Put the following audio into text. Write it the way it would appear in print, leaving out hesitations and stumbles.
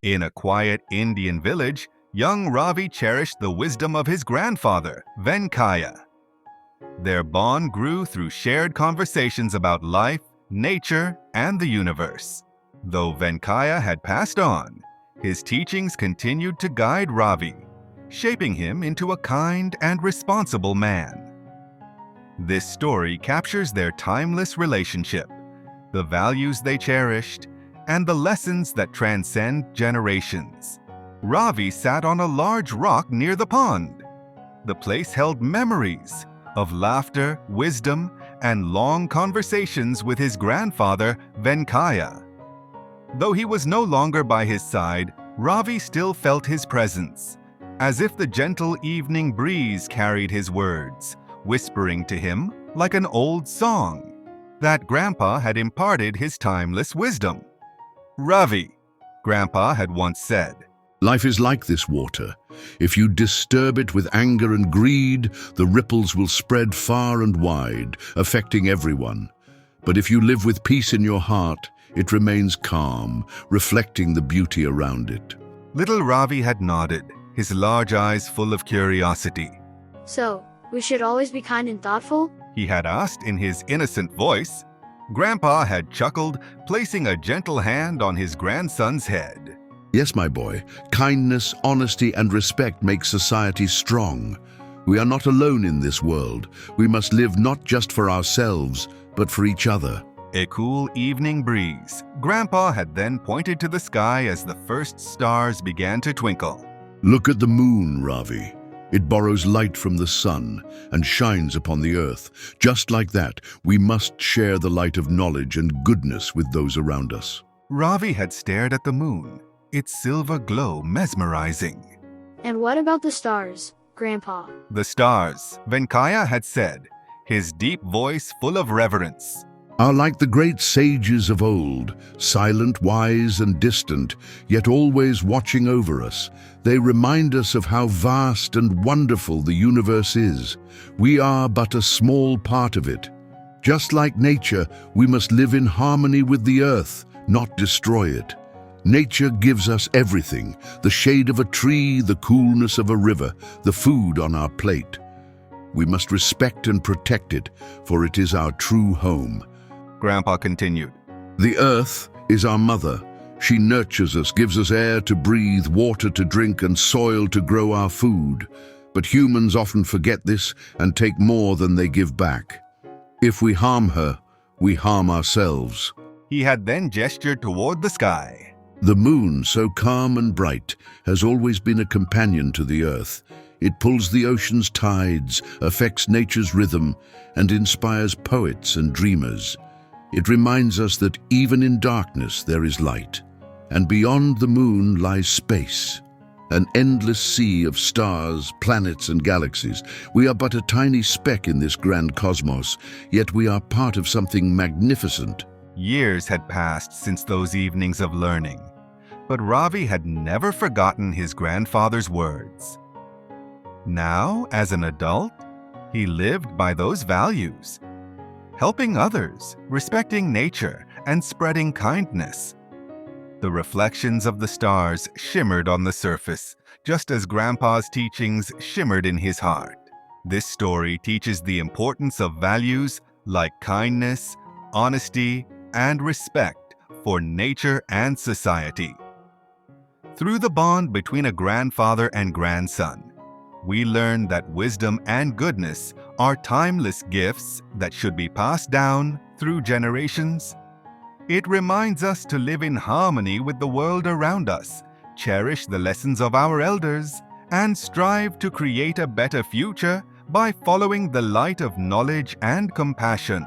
In a quiet Indian village, young Ravi cherished the wisdom of his grandfather, Venkaya. Their bond grew through shared conversations about life, nature, and the universe. Though Venkaya had passed on, his teachings continued to guide Ravi, shaping him into a kind and responsible man. This story captures their timeless relationship, the values they cherished, and the lessons that transcend generations. Ravi sat on a large rock near the pond. The place held memories of laughter, wisdom, and long conversations with his grandfather, Venkaya. Though he was no longer by his side, Ravi still felt his presence, as if the gentle evening breeze carried his words, whispering to him like an old song. That Grandpa had imparted his timeless wisdom. Ravi, Grandpa had once said, Life is like this water. If you disturb it with anger and greed, the ripples will spread far and wide, affecting everyone. But if you live with peace in your heart, it remains calm, reflecting the beauty around it. Little Ravi had nodded, his large eyes full of curiosity. So, we should always be kind and thoughtful? He had asked in his innocent voice. Grandpa had chuckled, placing a gentle hand on his grandson's head. Yes, my boy, kindness, honesty, and respect make society strong. We are not alone in this world. We must live not just for ourselves, but for each other. A cool evening breeze. Grandpa had then pointed to the sky as the first stars began to twinkle. Look at the moon, Ravi. It borrows light from the sun and shines upon the earth. Just like that, we must share the light of knowledge and goodness with those around us. Ravi had stared at the moon, its silver glow mesmerizing. And what about the stars, Grandpa? The stars, Venkaya had said, his deep voice full of reverence. Are like the great sages of old, silent, wise, and distant, yet always watching over us. They remind us of how vast and wonderful the universe is. We are but a small part of it. Just like nature, we must live in harmony with the earth, not destroy it. Nature gives us everything, the shade of a tree, the coolness of a river, the food on our plate. We must respect and protect it, for it is our true home. Grandpa continued. The earth is our mother. She nurtures us, gives us air to breathe, water to drink, and soil to grow our food. But humans often forget this and take more than they give back. If we harm her, we harm ourselves. He had then gestured toward the sky. The moon, so calm and bright, has always been a companion to the earth. It pulls the ocean's tides, affects nature's rhythm, and inspires poets and dreamers. It reminds us that even in darkness there is light, and beyond the moon lies space, an endless sea of stars, planets, and galaxies. We are but a tiny speck in this grand cosmos, yet we are part of something magnificent. Years had passed since those evenings of learning, but Ravi had never forgotten his grandfather's words. Now, as an adult, he lived by those values, helping others, respecting nature, and spreading kindness. The reflections of the stars shimmered on the surface, just as Grandpa's teachings shimmered in his heart. This story teaches the importance of values like kindness, honesty, and respect for nature and society. Through the bond between a grandfather and grandson, we learn that wisdom and goodness are timeless gifts that should be passed down through generations. It reminds us to live in harmony with the world around us, cherish the lessons of our elders, and strive to create a better future by following the light of knowledge and compassion.